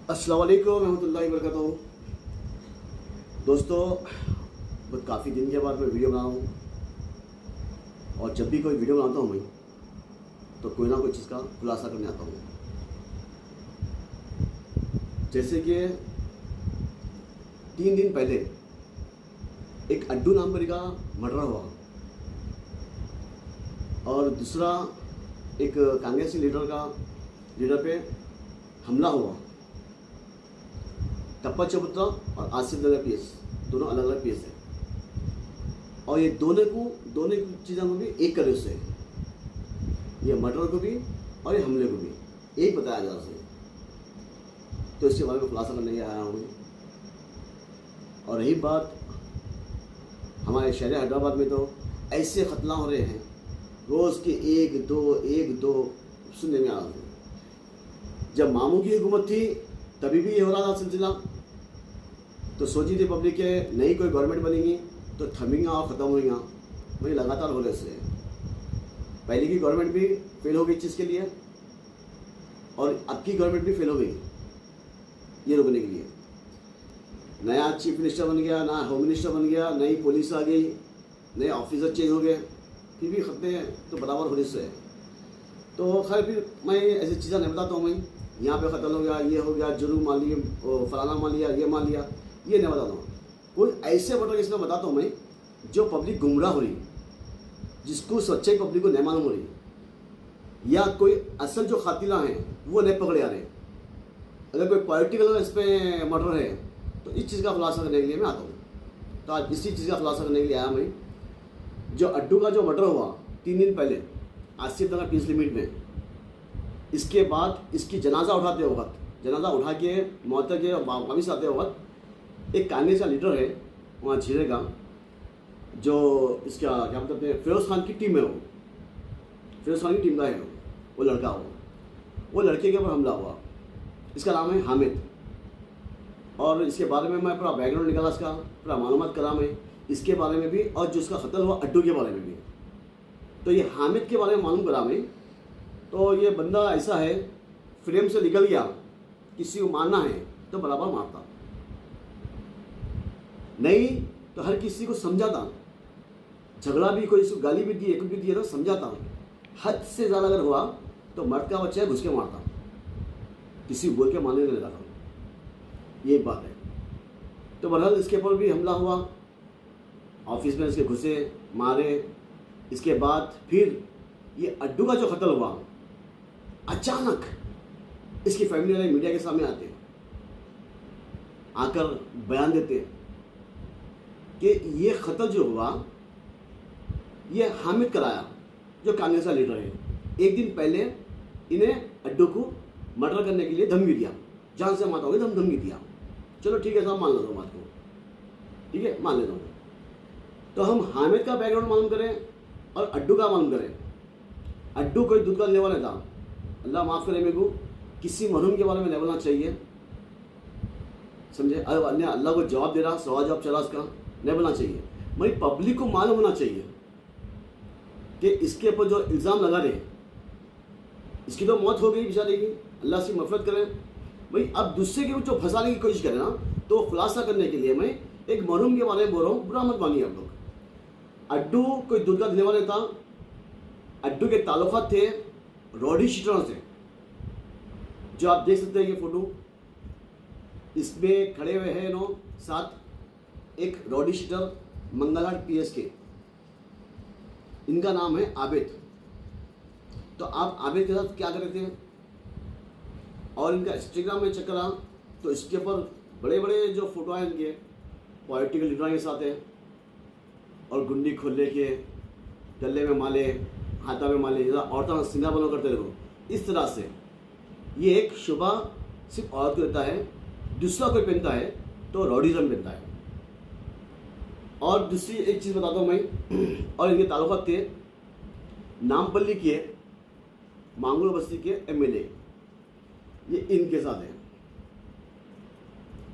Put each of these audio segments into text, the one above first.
अस्सलाम वालेकुम रहमतुल्लाहि वबरकातुहू। दोस्तों, बहुत काफ़ी दिन के बाद मैं वीडियो बना रहा हूँ और जब भी कोई वीडियो बनाता हूँ मैं तो कोई ना कोई चीज़ का खुलासा करने आता हूँ। जैसे कि 3 दिन पहले एक अड्डू नाम का मर्डर हुआ और दूसरा एक कांग्रेसी लीडर पे हमला हुआ। टप्पा चबूतरा और आसिफ नगर पीएस दोनों अलग अलग पीएस है और ये दोनों चीज़ों को भी एक करे उससे, ये मर्डर को भी और ये हमले को भी एक बताया जा रहा है। तो इसके बारे में खुलासा करने आया हूँ। और रही बात हमारे शहर हैदराबाद में, तो ऐसे खतला हो रहे हैं रोज़ के एक दो सुनने में आ रहे हैं। जब मामू की हुकूमत थी तभी भी ये हो रहा था सिलसिला, तो सोची थी पब्लिक के नई कोई गवर्नमेंट बनेगी तो थमेंगा और ख़त्म होगा। वही लगातार हो रहे से पहले की गवर्नमेंट भी फेल हो गई चीज़ के लिए और अब की गवर्नमेंट भी फेल हो गई ये रोकने के लिए। नया चीफ मिनिस्टर बन गया, नया होम मिनिस्टर बन गया, नई पुलिस आ गई, नए ऑफिसर चेंज हो गए, फिर भी खतरे तो बराबर होने से। तो खैर फिर मैं ऐसी चीज़ें नहीं बताता हूँ। मैं यहाँ पे ख़त्ल हो गया, ये हो गया, जुर्म मान लिए, फलाना मान लिया, ये मान लिया, ये नहीं बताता हूँ। कोई ऐसे मर्डर इसमें बताता हूँ मैं जो पब्लिक गुमराह हो रही, जिसको सच्चाई पब्लिक को नहीं मालूम हो रही, या कोई असल जो खातिला हैं वो नहीं पकड़े आ रहे। अगर कोई पॉलिटिकल इस पर मर्डर है तो इस चीज़ का खुलासा करने के लिए मैं आता हूँ। तो आज इसी चीज़ का खुलासा करने के लिए आया मैं। जो अड्डू का जो मर्डर हुआ 3 दिन पहले आसिफ नगर पीस लिमिट में, इसके बाद इसकी जनाजा उठाते वक्त, जनाजा उठा के मौत के वापिस आते वक्त एक कांग्रेस का लीडर है वहाँ झीरे का, जो इसका क्या बोलते हैं फिरोज़ खान की टीम है, वो फिरोज़ खान की टीम का है वो लड़का हो, वो लड़के के ऊपर हमला हुआ। इसका नाम है हामिद। और इसके बारे में मैं पूरा बैकग्राउंड निकाला, इसका पूरा मालूमात करा मैं इसके बारे में भी, और जो उसका कत्ल हुआ अड्डू के बारे में भी। तो ये हामिद के बारे में मालूम करा मैं। तो ये बंदा ऐसा है, फ्रेम से निकल गया, किसी को मारना है तो बराबर मारता, नहीं तो हर किसी को समझाता, झगड़ा भी कोई इसको गाली भी दी, एक भी दिया तो समझाता। हद से ज़्यादा अगर हुआ तो मर्द का बच्चा है घुस के मारता, किसी बोल के मारने नहीं लगा था। ये बात है। तो बहरहाल इसके ऊपर भी हमला हुआ, ऑफिस में इसके घुसे, मारे। इसके बाद फिर ये अड्डू का जो कत्ल हुआ, अचानक इसकी फैमिली वाले मीडिया के सामने आते, आकर बयान देते कि ये कत्ल जो हुआ ये हामिद कराया, जो कांग्रेस का लीडर है। एक दिन पहले इन्हें अड्डू को मर्डर करने के लिए धमकी दिया, जान से माता होगी धमकी दिया। चलो ठीक है साहब, मान लो दो बात को, ठीक है मान लेता हूँ। तो हम हामिद का बैकग्राउंड मालूम करें और अड्डू का मालूम करें। अड्डू कोई दूध का लेने वाला था, अल्लाह माफ़ करे मेरे को, किसी मरहूम के बारे में नहीं बोलना चाहिए, समझे। अल्लाह को जवाब दे रहा, सवाल जवाब चला, उसका नहीं बोलना चाहिए। मगर पब्लिक को मालूम होना चाहिए कि इसके ऊपर जो इल्ज़ाम लगा रहे, इसकी तो मौत हो गई बेचारे की, अल्लाह से मफ़रत करें भाई। अब दूसरे के जो फंसाने की कोशिश करें ना, तो खुलासा करने के लिए मैं एक मरहूम के बारे में बोल रहा हूँ, बुरा मत मानिए आप लोग। अड्डू कोई दूध का देने वाले था, अड्डू के ताल्लुकात थे रॉडी शीटरों से, जो आप देख सकते हैं ये फोटो, इसमें खड़े हुए हैं नो साथ एक रॉडी शीटर मंगलहाट पीएस के, इनका नाम है आबिद। तो आप आबिद के साथ क्या कर रहे थे, और इनका इंस्टाग्राम में चेक करा तो इसके ऊपर बड़े बड़े जो फोटो हैं इनके पॉलिटिकल लीडर के साथ है, और गुंडी खोल के गले में माले, हाथा में माले, जैसा औरतों सिंगा बनो करते रहो, इस तरह से ये एक शुबा सिर्फ औरत को देता है, दूसरा कोई पहनता है तो रॉडिज्म पहनता है। और दूसरी एक चीज़ बताता हूँ मैं, और इनके ताल्लुकात थे नामपल्ली के मांगुर बस्ती के एमएलए, ये इनके साथ है,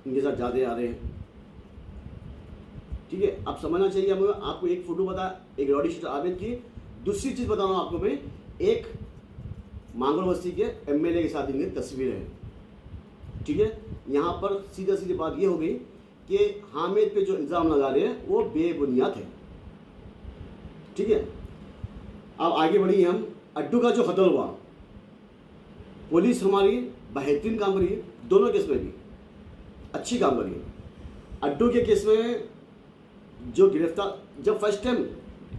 इनके साथ जाते आ रहे हैं, ठीक है। आप समझना चाहिए। हमें आपको एक फोटो बता, एक रॉडी शीटर आबिद की, दूसरी चीज़ बता रहा हूँ आपको मैं, एक मांगुर बस्ती के एमएलए के साथ इनकी तस्वीर है। ठीक है, यहाँ पर सीधा सीधी बात ये हो गई कि हामिद पे जो इल्ज़ाम लगा रहे हैं वो बेबुनियाद है। ठीक है, अब आगे बढ़िए हम। अड्डू का जो कत्ल हुआ, पुलिस हमारी बेहतरीन काम करी है, दोनों केस में भी अच्छी काम करी है। अड्डू के केस में जो गिरफ्तार, जब फर्स्ट टाइम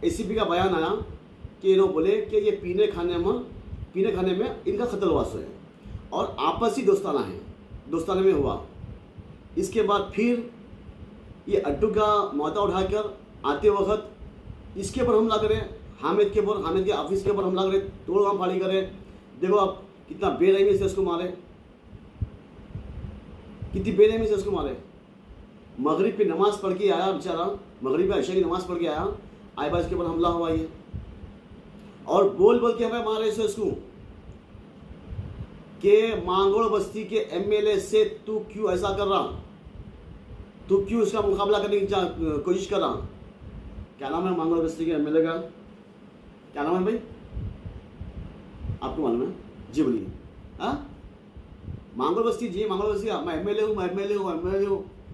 एसीपी का बयान आया कि इन्होंने बोले कि ये पीने खाने में इनका कत्ल हुआ है और आपसी दोस्ताना में हुआ। इसके बाद फिर ये अड्डू का मौका उठाकर आते वक्त इसके ऊपर हमला करें, हामिद के ऑफिस के ऊपर हमला करें, तोड़गाम फाड़ी करें। देखो आप कितना बेरहमी से उसको मारे, कितनी बेरहमी से उसको मारे। मगरिब की नमाज पढ़ के आया बेचारा, मगरिब का इशा की नमाज पढ़ के आया, आइबाज के ऊपर हमला हुआ ये, और बोल बोल के हमें मारे से उसको कि मांगोड़ बस्ती के एमएलए से तू क्यों ऐसा कर रहा, तू क्यों उसका मुकाबला करने की कोशिश कर रहा। क्या नाम है मांगोड़ बस्ती के एमएलए का, क्या नाम है भाई, आपको मालूम है? जी बोलिए। हाँ, मांगोड़ बस्ती जी, मांगोड़ बस्ती का मैं एमएलए हूँ।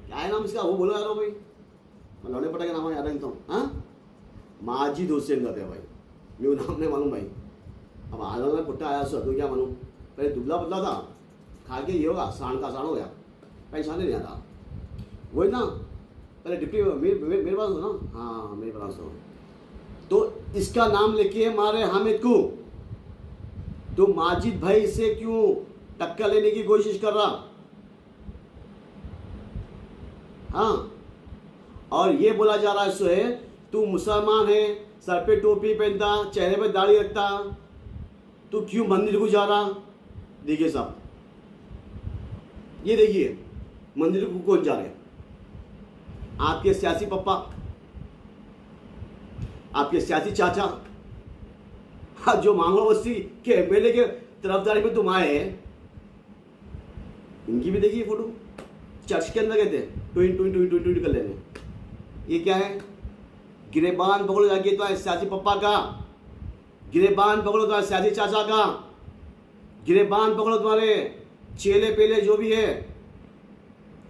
क्या है नाम इसका, वो बोलो यार भाई, मैं लौड़े पटा के नाम याद रखता हूँ। हाँ, माजिद हुसैन कहते हैं भाई, मेरे नाम नहीं मालूम भाई। अब आदम में पुट्टा आया तो क्या मालूम, पहले दुबला पतला था, खा के ये होगा, सांड का सांड हो गया, पहचान नहीं आता। वही ना, पहले डिप्टी मेरे पास हो ना, हाँ मेरे पास हो। तो इसका नाम लेके मारे हामिद को, तो माजिद भाई से क्यों टक्कर लेने की कोशिश कर रहा। हाँ, और ये बोला जा रहा है सोहेल तू मुसलमान है, सर पे टोपी पहनता, चेहरे पे दाढ़ी रखता, तू क्यों मंदिर को जा रहा। देखिए साहब, ये देखिए मंदिर को कौन जा रहे हैं, आपके सियासी पप्पा, आपके सियासी चाचा। हाँ, जो मांगोड़ बस्ती के एमएलए के तरफदारी में तुम आए हैं, इनकी भी देखिए फोटो, चर्च के अंदर गए थे, ट्वीट कर लेने। ये क्या है, गिरेबान पकड़ो जाके तो सियासी पप्पा का, गिरेबान पकड़ो तुम्हारे सियासी चाचा का, गिरेबान पकड़ो तुम्हारे चेले पेले जो भी है,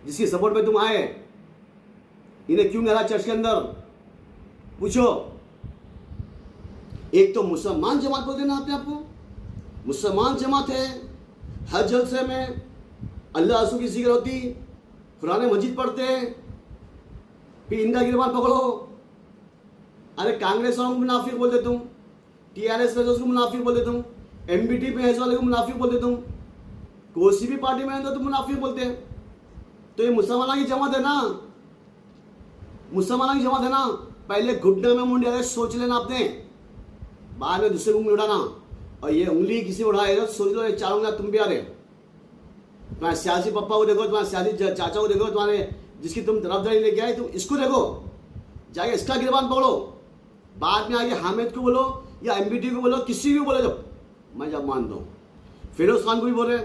जिसकी सपोर्ट में तुम आए, इन्हें क्यों मिला चर्च के अंदर, पूछो। एक तो मुसलमान जमात बोलते ना अपने आपको, मुसलमान जमात है, हर जलसे में अल्लाह रसूल की जिक्र होती, कुरान मजीद पढ़ते, फिर इनका गिरबान पकड़ो। अरे कांग्रेस वालों को मुनाफिक बोल देता हूँ, टीआरएस में उसको मुनाफिक बोल देता हूँ, एमबीटी में ऐसे वाले को मुनाफिक बोल देता हूँ, कोई भी पार्टी में तो मुनाफिक बोलते हैं। तो ये मुसलमानों की जमात है ना, मुसलमानों की जमात है ना। पहले घुटने में मुंडिया सोच लेना आपने, बाद में दूसरे उंगली उठाना, और ये उंगली किसी उठाएगा तो सोच लो ये चार उंगलियां तुम भी आ रहे। तुम्हारे सियासी पप्पा को देखो, तुम्हारे सियासी चाचा को देखो, तुम्हारे जिसकी तुम तरफदारी लेके आए, तुम इसको देखो, जाके इसका गिरबान पकड़ो। बाद में आगे हामिद को बोलो या एमबीटी को बोलो, किसी को बोले, जब मैं जब मानता हूँ। फिरोज खान को भी बोल रहे,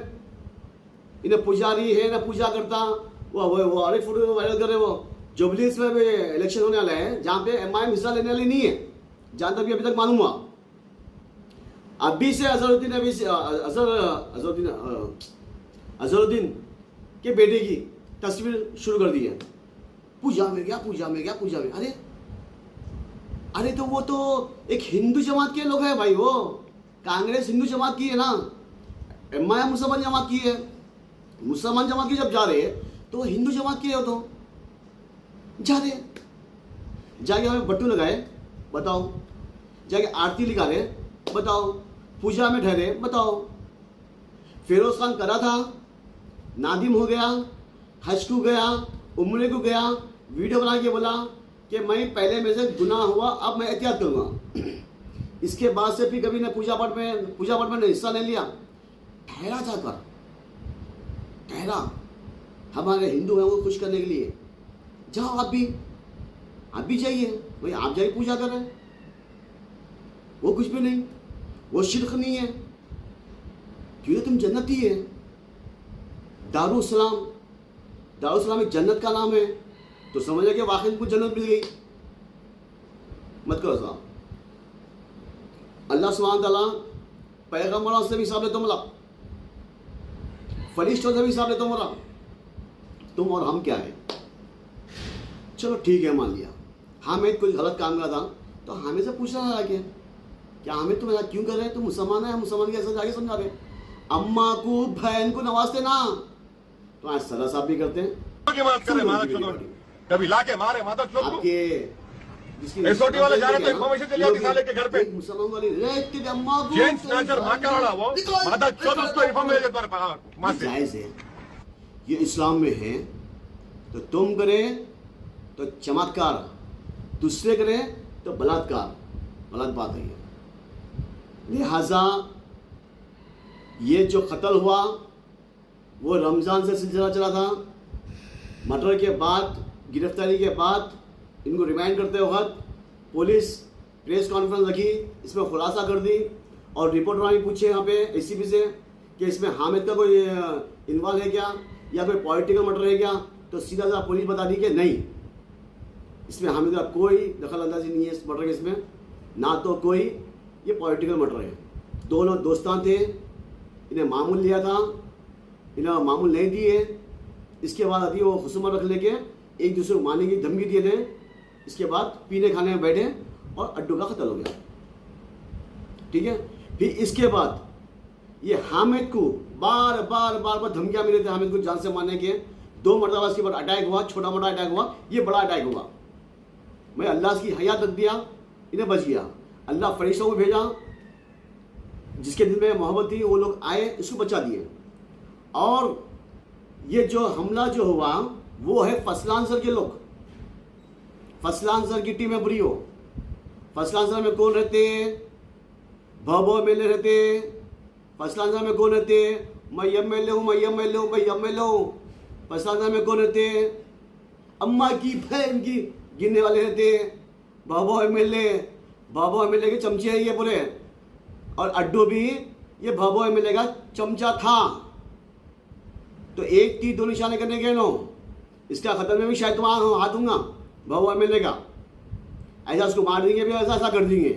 इन्हें पुजारी है ना, पूजा करता, वो अरे फोटो वायरल कर रहे, वो जुबलीस में भी इलेक्शन होने वाला है, जहाँ पे एमआईएम हिस्सा लेने वाली नहीं है, जहाँ तक अभी तक मालूम हुआ। अभी से अजहरुद्दीन के बेटे की तस्वीर शुरू कर दी है, पूजा में गया। अरे तो वो तो एक हिंदू जमात के लोग हैं भाई, वो कांग्रेस हिंदू जमात की है ना, एमआईएम मुसलमान जमात की है। मुसलमान जमात की जब जा रहे तो हिंदू जमात की है, तो जा रहे, जाके हमें बट्टू लगाए बताओ, जाके आरती लिखा रहे बताओ, पूजा में ठहरे बताओ। फिरोज खान करा था, नादिम हो गया, हज को गया, उम्रे को गया, वीडियो बना के बोला कि मैं पहले में से गुनाह हुआ, अब मैं एहतियात करूँगा। इसके बाद से फिर कभी ने पूजा पाठ में हिस्सा नहीं लिया। ठहरा जाकर, ठहरा, हमारे हिंदू हैं वो खुश करने के लिए। जाओ आप भी जाइए भाई, आप जाइए पूजा करें, वो कुछ भी नहीं, वो शिर्क नहीं है, क्योंकि तुम जन्नती है। दारुसलाम एक जन्नत का नाम है, तो समझ कि वाकई कुछ जन्नत मिल गई। मत करो साहब, अल्लाह सुब्हान तआला पैगंबरों से भी हिसाब लेता, मतलब फरिश्तों से भी हिसाब लेता हूँ मेरा। तुम और हम क्या है? चलो ठीक है, मान लिया हामिद कोई गलत काम करा था, तो हामिद से पूछना था क्या हामिद तुम ऐसा क्यों कर रहे हैं? तुम मुसलमान है, मुसलमान के ऐसा जाके समझा रहे। अम्मा को बहन को नवाजते ना, तो आज सदा साहब भी करते हैं। कभी लाके मारे मदद लोग आपके एसओटी वाले जा रहे थे, इन्फॉर्मेशन चली जाती साले के घर पे। मुसलमान वाली रेट के अम्मा को जेंट्स स्नैचर माका वाला वो मदद चोद उसको इन्फॉर्मेशन पर मार से। जायज है, ये इस्लाम में है। तो तुम करे तो चमत्कार, दूसरे करे तो बलात्कार, गलत बात है ये। लिहाजा ये जो कत्ल हुआ वो रमज़ान से सिलसिला चला था। मर्डर के बाद, गिरफ्तारी के बाद इनको रिमांड करते वक्त पुलिस प्रेस कॉन्फ्रेंस रखी, इसमें खुलासा कर दी और रिपोर्टर भी पूछे यहाँ पे एसीपी से कि इसमें हामिद का कोई इन्वॉल्व है क्या या फिर पॉलिटिकल मर्डर है क्या, तो सीधा सीधा पुलिस बता दी कि नहीं, इसमें हामिद का कोई दखल अंदाजी नहीं है इस मर्डर केस में, ना तो कोई ये पॉलिटिकल मर्डर है। दोनों दोस्तान थे, इन्हें मामूल लिया था, इन्हें मामूल नहीं दिए। इसके बाद अभी वो खुसूमत रख लेके एक दूसरे को मारने की धमकी दिए थे। इसके बाद पीने खाने में बैठे और अड्डू का कत्ल हो गया। ठीक है, फिर इसके बाद ये हामिद को बार बार धमकियां मिले थे हामिद को जान से मारने के। 2 मरतबा इसके बाद अटैक हुआ, छोटा मोटा अटैक हुआ, ये बड़ा अटैक हुआ। मैं अल्लाह की हयात रख दिया, इन्हें बच गया। अल्लाह फरिश्तों को भेजा, जिसके दिल में मोहब्बत थी वो लोग आए, इसको बचा दिए। और ये जो हमला जो हुआ वो है फसलान सर के लोग। फसलान सर की टीम है बुरी हो। फसलान सर में कौन रहते? भवो एमएलए रहते। फसलान सर में कौन रहते? मैं एमएलए हूँ, मैं एमएलए हूँ, मैं एमएलए हूँ। फसलान सर में कौन रहते? अम्मा की बहन की गिनने वाले रहते। भवो एमएलए के चमचे हैं ये पूरे। और अड्डू भी ये भवो एमएलए का चमचा था। तो एक तीर 2 निशाने करने के नो, इसका खत्म में भी शायद तुम्हारा हाथ दूंगा भवो एमएलए का। ऐसा उसको मार देंगे भी, ऐसा कर देंगे।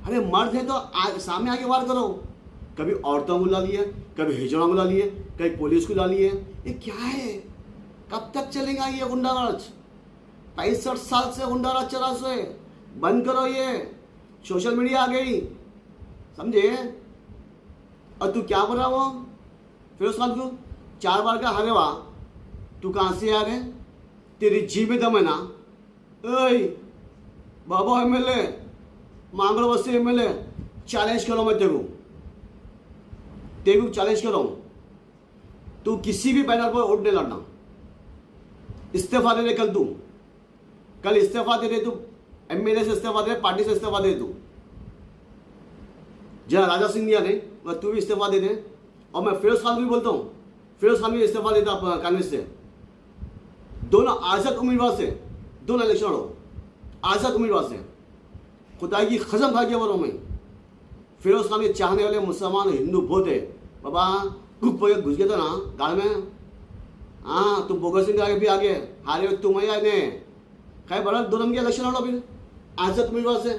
अरे मर्द है तो सामने आके वार करो। कभी औरतों को ला लिए, कभी हिजड़ा को ला लिए, कभी पुलिस को ला लिए। ये क्या है? कब तक चलेगा ये गुंडाराज? 65 साल से गुंडाराज चला से बंद करो। ये सोशल मीडिया आ गई, समझे? और तू क्या बोल रहा वो फिरोज खान को 4 बार का हारे हुआ, तू कहाँ से आ रहे? तेरी जी में दम है ना? बाबा एमएलए, मांगलो बस्ती एमएलए, चैलेंज करो मैं तेरे को चैलेंज करो। तू किसी भी बैनर पर वोट नहीं लड़ना, इस्तीफा दे दे। कल इस्तीफा दे दे तू, एमएलए से इस्तीफा दे, पार्टी से इस्तीफा दे तू। जहाँ राजा सिंधिया ने, वह तू भी इस्तीफा दे दे। और मैं फिरोज खान को भी बोलता हूँ, फिरोज खान भी इस्तीफा देता कांग्रेस से। दोनों आजाद उम्मीदवार से, दोनों इलेक्शन लड़ो आजाद उम्मीदवार से। खुदा की कसम खा के बोलो, मैं फिरोज खान के चाहने वाले मुसलमान हिंदू बहुत है बाबा। घुस गया था ना गाड़ में। हाँ, तुम भगत सिंह आगे भी आगे हारे तुम ही आए खैर बड़ा। दोनों के इलेक्शन लड़ो फिर आजाद उम्मीदवार से।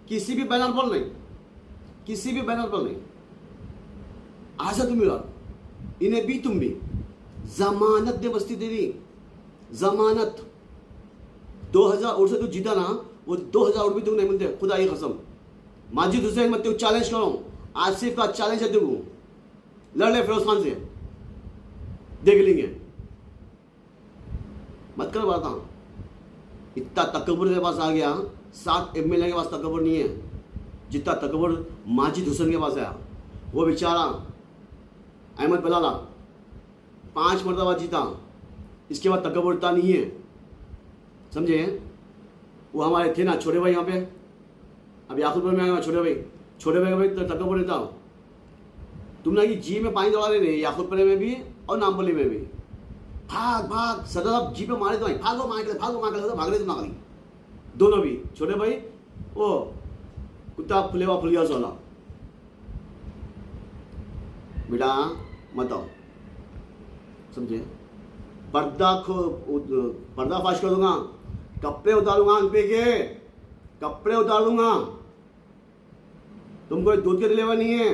किसी भी बैनर पर नहीं, किसी भी बैनर पर नहीं, आजाद उम्मीदवार। इन्हें भी तुम भी जमानत दे बस्ती तेरी, जमानत। 2000 वोट से तू जीता ना, वो 2000 वोट भी तुम नहीं मिलते, खुदा की कसम। माजिद हुसैन मत तू चैलेंज करो, आसिफ का चैलेंज है तू, लड़ ले फिरोज खान से, देख लेंगे। मत कर बात। इतना तकबर के पास आ गया, 7 एमएलए के पास तकबर नहीं है जितना तकबर माजिद हुसैन के पास आया। वो बेचारा अहमद बलाला 5 मरतबा जीता, इसके बाद तकबर उतना नहीं है, समझे? वो हमारे थे ना छोटे भाई यहाँ पे, अब याकूबपुर में आए छोटे भाई का भी तकबर नहीं था। तुम ना कि जी में पानी दौड़ा रहे याकूबपुर में भी और नामपल्ली में भी। भाग सदा साहब जी पे मारे तो भागो भाग रहे तुम ना, दोनों भी छोटे भाई। ओ कुत्ता फुलेवा फुलिया सोना बेटा मत आओ, समझे? पर्दाफाश कर दूंगा, कपड़े उतारूंगा पे के, कपड़े उतार दूंगा। तुमको दूध के दिलेवा नहीं है।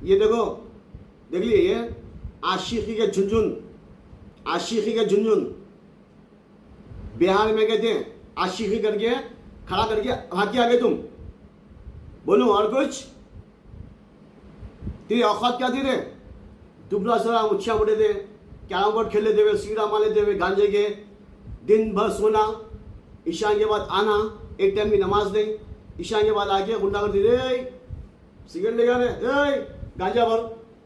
ये देखो देख लिए ये आशिकी के झुनझुन, आशिकी के झुनझुन बिहार में कहते हैं। आशिकी करके खड़ा करके भाग के आ गए तुम। बोलो और कुछ? तेरी औकात क्या थी रे? दुबला सरा मुच्छा मोटे थे, कैरम बोर्ड खेल लेते हुए, सीढ़ा मार लेते हुए, गांजे के, दिन भर सोना, ईशा के बाद आना, एक टाइम की नमाज नहीं, ईशा के बाद आके गुंडा कर दी, रे सिगरेट लेके आ रहे, रे गांजा भर,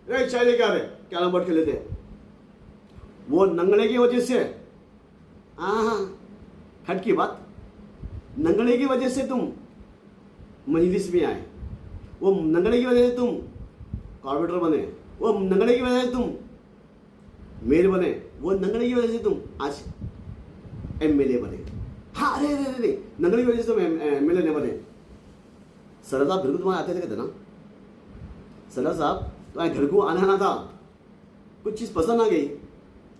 रे चाय लेके आ रहे, कैरम बोर्ड खेल लेते। वो नंगड़े की वजह से, हाँ हट की बात, नंगड़े की वजह से तुम मजलिस में आए, वो नंगड़े की वजह से तुम कॉर्पोरेटर बने, वो नंगड़े की वजह से तुम मेयर बने, वो नंगड़े की वजह से तुम आज एमएलए बने। हाँ अरे अरे अरे नंगड़े की वजह से तुम एमएलए नहीं बने। सरदार साहब घर को तुम्हारे आते थे कहते ना, सरदार साहब तुम्हारे घर को आना था, कुछ चीज़ पसंद आ गई,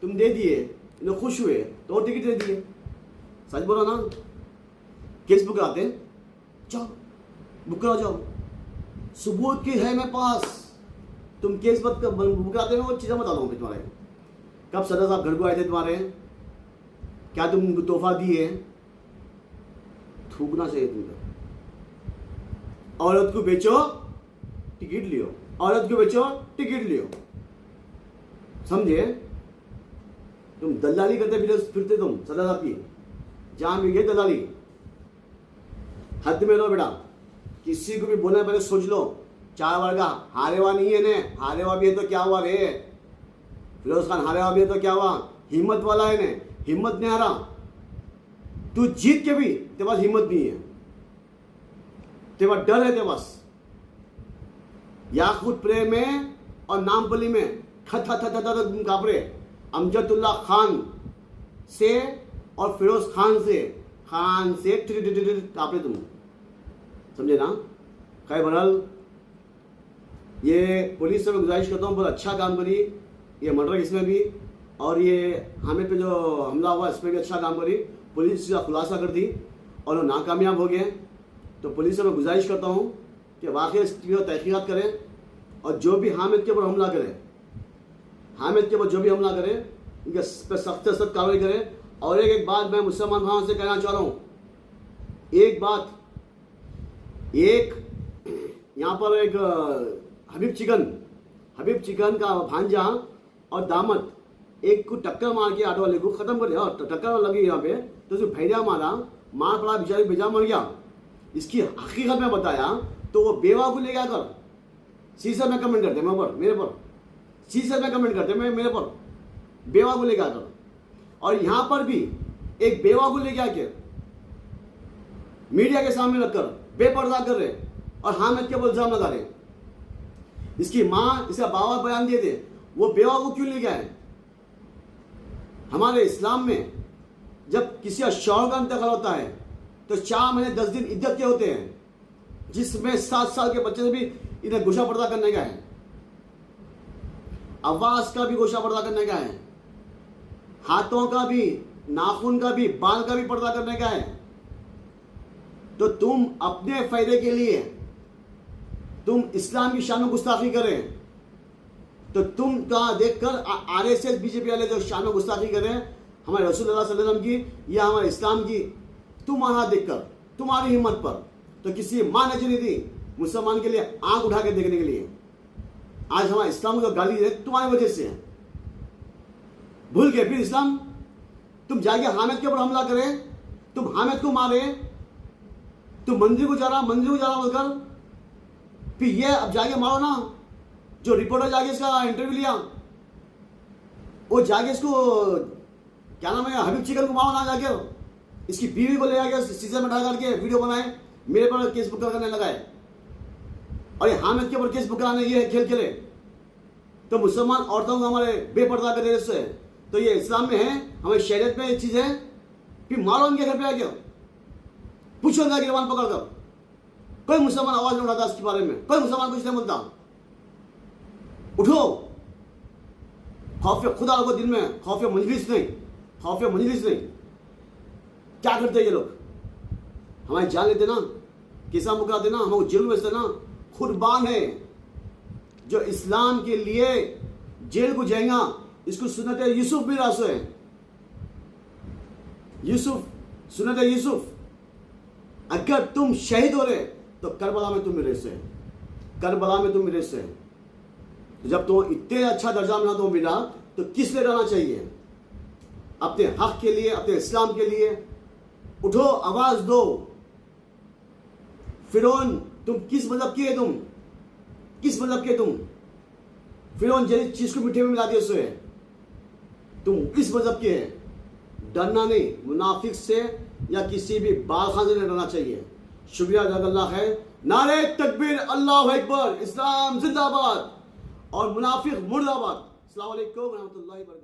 तुम दे दिए, इन्हें खुश हुए तो और टिकट दे दिए। सच बोलो ना, केस बुक कराते, जाओ बुक कराओ जाओ, सबूत की है मेरे पास, तुम केस बुक कराते हो, वो चीज़ें बताता हूँ तुम्हारे। कब सरदार साहब घर को आए थे तुम्हारे, क्या तुम उनको तोहफा दिए? थूकना चाहिए तुमको। औरत को बेचो टिकट लियो, औरत को बेचो टिकट लियो, समझे? तुम दलाली करते फिरते तुम सरदार साहब की, जहां भी गए दलाली। हद में रहो बेटा, किसी को भी बोलने पहले सोच लो। 4 बार का हारेवा नहीं है ने, हारेवा भी है तो क्या हुआ रे? फिरोज खान हारेवा भी है तो क्या हुआ? हिम्मत वाला है ने, हिम्मत नहीं हारा। तू जीत के भी तेरे पास हिम्मत नहीं है, तेरे पास डर है, तेरे पास याकूतपुरे में और नामपल्ली में खत कांप रहे। अमजदुल्ला खान से और फिरोज खान से कांप रहे तुम, समझे ना? खैर बहरहाल ये पुलिस से मैं गुजारिश करता हूँ, बहुत अच्छा काम करी ये मर्डर केस में भी, और ये हामिद पे जो हमला हुआ इसमें भी अच्छा काम करी। पुलिस का खुलासा कर दी और वो नाकामयाब हो गए। तो पुलिस से मैं गुजारिश करता हूँ कि वाकई इसकी तहकीकात करें, और जो भी हामिद के ऊपर हमला करे, हामिद के ऊपर जो भी हमला करे, इनके पर सख्त से सख्त कार्रवाई करें। और एक बात मैं मुसलमान भाइयों से कहना चाह रहा हूँ, एक बात, एक यहाँ पर एक हबीब चिकन का भांजा और दामद एक को टक्कर मार के ऑटो वाले को खत्म कर दिया, टक्कर लगी यहाँ पे तो उसको भैया मार पड़ा, बेचारी बेजा मर गया। इसकी हकीकत में बताया तो वो बेवा को ले गया कर, शीशे में कमेंट करते मेरे पर शीशे में कमेंट करते मेरे पर, बेवा को ले गया कर। और यहाँ पर भी एक बेवा को ले गया के मीडिया के सामने रखकर बेपर्दा कर रहे और हामिद के ऊपर इल्जाम लगा रहे। इसकी माँ, इसका बाबा बयान दिए थे, वो बेवा को क्यों ले गया है? हमारे इस्लाम में जब किसी शौहर का इंतकाल होता है तो 4 महीने 10 दिन इद्दत के होते हैं, जिसमें 7 साल के बच्चे से भी इन्हें गोशा पर्दा करने का है, आवाज का भी गोशा पर्दा करने का है, हाथों का भी, नाखून का भी, बाल का भी पर्दा करने का है। तो तुम अपने फायदे के लिए तुम इस्लाम की शान गुस्ताखी करें तो तुम कहाँ देखकर आरएसएस बीजेपी वाले जो शान गुस्ताखी करें हमारे रसूल सल्लल्लाहु अलैहि वसल्लम की या हमारे इस्लाम की, तुम वहां देखकर तुम्हारी हिम्मत पर तो किसी मां ने चली थी मुसलमान के लिए आंख उठा के देखने के लिए। आज हमारे इस्लाम को गाली दे तुम्हारी वजह से है, भूल गए फिर इस्लाम। तुम जाके हामिद के ऊपर हमला करें, तुम हामिद को मारे, तुम मंदिर को जा रहा बोलकर, फिर ये अब जाके मारो ना। जो रिपोर्टर जाके इसका इंटरव्यू लिया, वो जाके इसको क्या नाम है, हबीब चिकन को मारो ना, जाके इसकी बीवी को ले जाके शीशे में ढका करके वीडियो बनाए, मेरे पर केस बुक करने लगाए, और ये हामिद के ऊपर केस बुक कराने ये खेल खेले। तो मुसलमान औरतों को हमारे बेपर्दा कर से, तो ये इस्लाम में है, हमारी शरीयत में ये चीज है। फिर मारो उनके घर पे आके, पूछो उनका गिरबान पकड़कर। कोई मुसलमान आवाज नहीं उठाता इसके बारे में, कोई मुसलमान कुछ नहीं बोलता। उठो, खौफ खुदा रखो दिल में, खौफ मजलिस नहीं। क्या करते हैं ये लोग? हमारी जान लेते ना, किसा मुकरा देना, हमको जेल में से ना, खुरबान है जो इस्लाम के लिए जेल को जाएगा, इसको सुन्नत यूसुफ भी रास है। यूसुफ, सुन्नत यूसुफ, अगर तुम शहीद हो रहे तो करबला में तुम मेरे से, करबला में तुम मेरे से। जब तुम इतने अच्छा दर्जा मिला तो मिला, तो किस लिए रहना चाहिए? अपने हक के लिए, अपने इस्लाम के लिए उठो, आवाज दो। फिरौन, तुम किस मजहब के? तुम किस मजहब के? तुम फिरौन जिस चीज को मिट्टी में मिला दिया सो है, तुम किस मजहब के है? डरना नहीं, मुनाफिक से या किसी भी बालखान से नहीं डरना चाहिए। शुक्रिया अल्लाह है। नारे तकबीर, अल्लाह अकबर, इस्लाम जिंदाबाद और मुनाफिक मुर्दाबाद। अस्सलाम वालेकुम व रहमतुल्लाहि व बरकातहू।